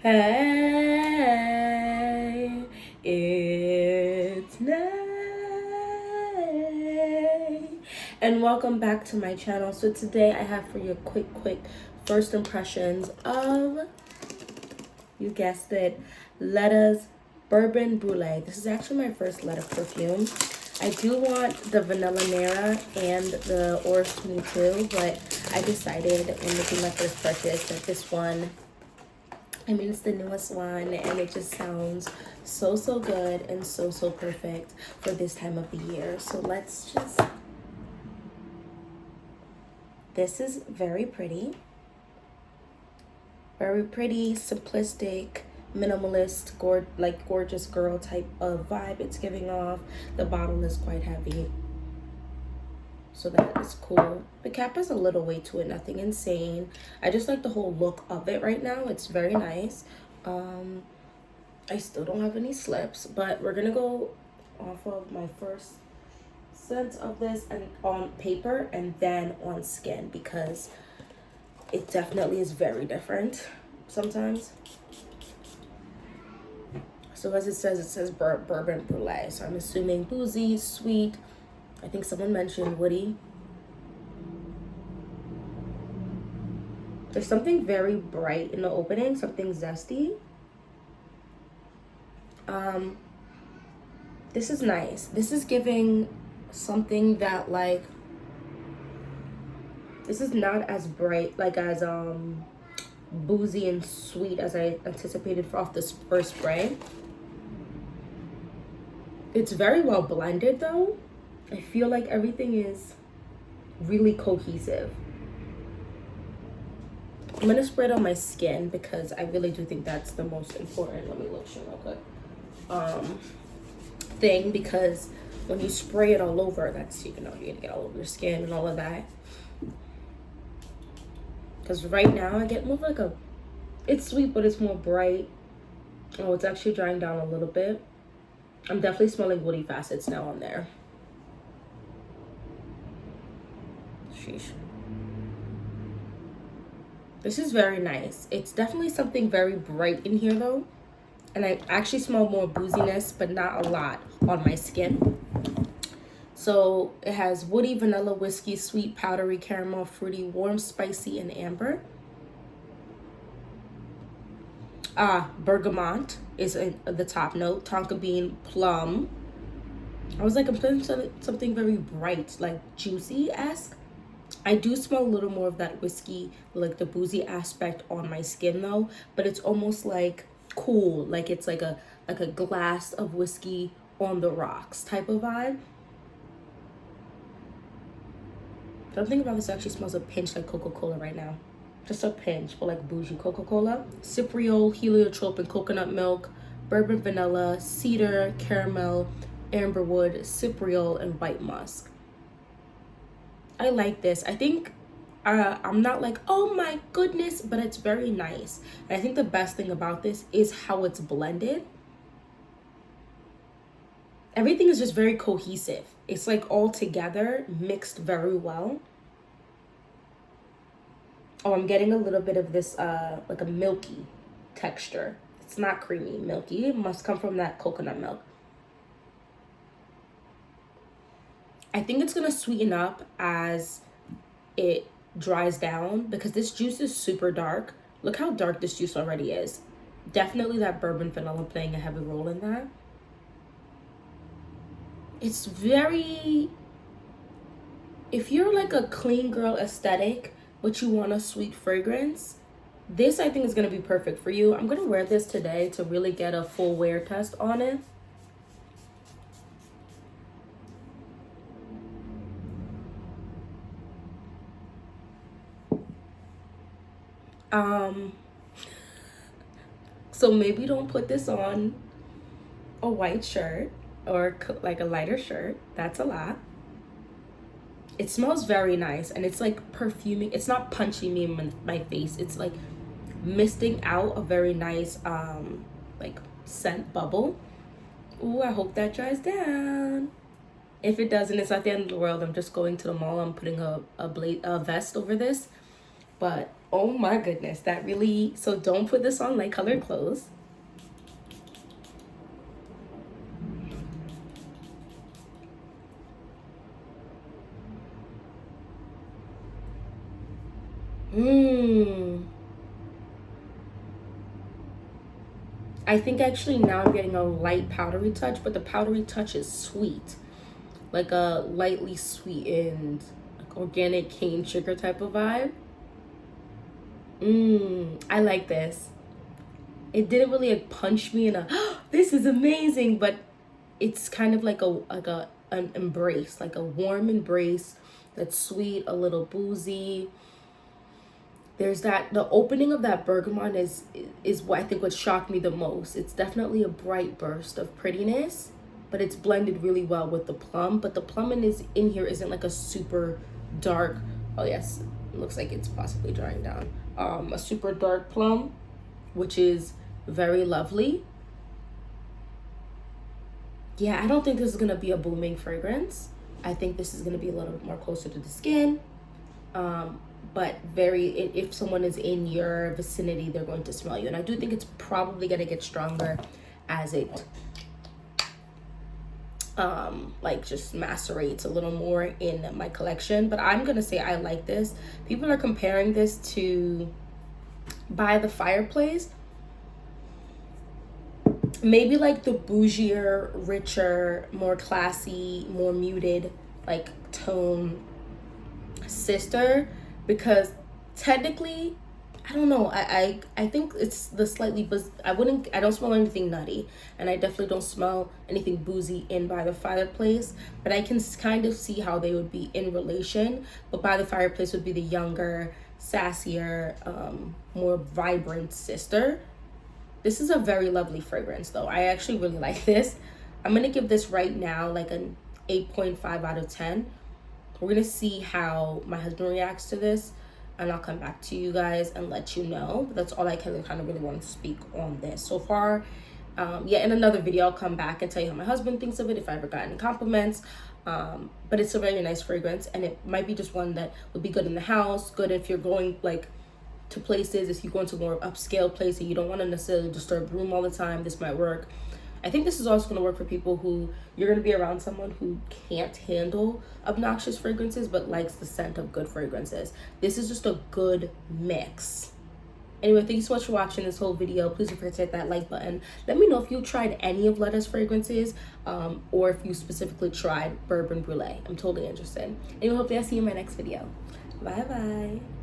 Hey, it's Nay, and welcome back to my channel. So today I have for you quick first impressions of, you guessed it, Ledda's Bourbon Brûlée. This is actually my first Ledda perfume. I do want the Vanilla Nera and the Orange 22, but I decided when making my first purchase that this one, I mean, it's the newest one, and it just sounds so good and so perfect for this time of the year. So let's just, this is very pretty, simplistic, minimalist, gorgeous girl type of vibe it's giving off. The bottle is quite heavy, so that is cool. The cap has a little weight to it, nothing insane. I just like the whole look of it right now. It's very nice. I still don't have any slips, but we're gonna go off of my first sense of this and on paper and then on skin, because it definitely is very different sometimes. So as it says Bourbon Brûlée, so I'm assuming boozy, sweet. I think someone mentioned woody. There's something very bright in the opening, something zesty. This is nice. This is giving something that, like, this is not as bright, like as boozy and sweet as I anticipated off this first spray. It's very well blended though. I feel like everything is really cohesive. I'm gonna spray it on my skin because I really do think that's the most important. Let me lotion real quick. Thing, because when you spray it all over, that's, you know, you're gonna get all over your skin and all of that. Because right now I get more of like a, it's sweet but it's more bright. Oh, it's actually drying down a little bit. I'm definitely smelling woody facets now on there. Sheesh. This is very nice. It's definitely something very bright in here though. And I actually smell more booziness, but not a lot on my skin. So it has woody, vanilla, whiskey, sweet, powdery, caramel, fruity, warm, spicy, and amber. Bergamot is in the top note. Tonka bean, plum. I was like, I'm feeling something very bright, like juicy-esque. I do smell a little more of that whiskey, like the boozy aspect on my skin though, but it's almost like cool, like it's like a glass of whiskey on the rocks type of vibe. Something about this actually smells a pinch like Coca-Cola right now. Just a pinch, but like bougie Coca-Cola. Cypriol, heliotrope, and coconut milk, bourbon vanilla, cedar, caramel, amberwood, cypriol, and white musk. I like this. I think I'm not like, oh my goodness, but it's very nice. And I think the best thing about this is how it's blended. Everything is just very cohesive. It's like all together, mixed very well. Oh, I'm getting a little bit of this like a milky texture. It's not creamy, milky. It must come from that coconut milk. I think it's gonna sweeten up as it dries down, because this juice is super dark. Look how dark this juice already is. Definitely that bourbon vanilla playing a heavy role in that. It's very, if you're like a clean girl aesthetic but you want a sweet fragrance, this I think is gonna be perfect for you. I'm gonna wear this today to really get a full wear test on it. So maybe don't put this on a white shirt or like a lighter shirt. That's a lot. It smells very nice, and it's like perfuming. It's not punching me in my face. It's like misting out a very nice like scent bubble. Ooh, I hope that dries down. If it doesn't, it's not the end of the world. I'm just going to the mall. I'm putting a vest over this. But Oh my goodness, that really, so don't put this on light colored clothes. I think actually now I'm getting a light powdery touch, but the powdery touch is sweet. Like a lightly sweetened, like organic cane sugar type of vibe. I like this. It didn't really like punch me in a this is amazing, but it's kind of like an embrace, like a warm embrace that's sweet, a little boozy. There's that, the opening of that bergamot is what I think what shocked me the most. It's definitely a bright burst of prettiness, but it's blended really well with the plum. But the plum in here isn't like a super dark, oh yes, it looks like it's possibly drying down. A super dark plum, which is very lovely. Yeah, I don't think this is gonna be a booming fragrance. I think this is gonna be a little bit more closer to the skin. But if someone is in your vicinity, they're going to smell you. And I do think it's probably going to get stronger as it like just macerates a little more in my collection. But I'm going to say I like this. People are comparing this to By the Fireplace. Maybe like the bougier, richer, more classy, more muted like tone sister. Because technically, I don't know, I think it's the slightly, I don't smell anything nutty, and I definitely don't smell anything boozy in By the Fireplace, but I can kind of see how they would be in relation. But By the Fireplace would be the younger, sassier, more vibrant sister. This is a very lovely fragrance though. I actually really like this. I'm gonna give this right now like an 8.5 out of 10. We're gonna see how my husband reacts to this, and I'll come back to you guys and let you know. But that's all I kind of really want to speak on this so far. Yeah, in another video I'll come back and tell you how my husband thinks of it, if I ever got any compliments. But it's a very nice fragrance, and it might be just one that would be good in the house, good if you're going like to places, if you're going to a more upscale place and you don't want to necessarily disturb the room all the time. This might work. I think this is also going to work for people who you're going to be around someone who can't handle obnoxious fragrances but likes the scent of good fragrances. This is just a good mix. Anyway, thank you so much for watching this whole video. Please don't forget to hit that like button. Let me know if you tried any of Ledda's fragrances, or if you specifically tried Bourbon Brûlée. I'm totally interested. Anyway, hopefully I'll see you in my next video. Bye bye.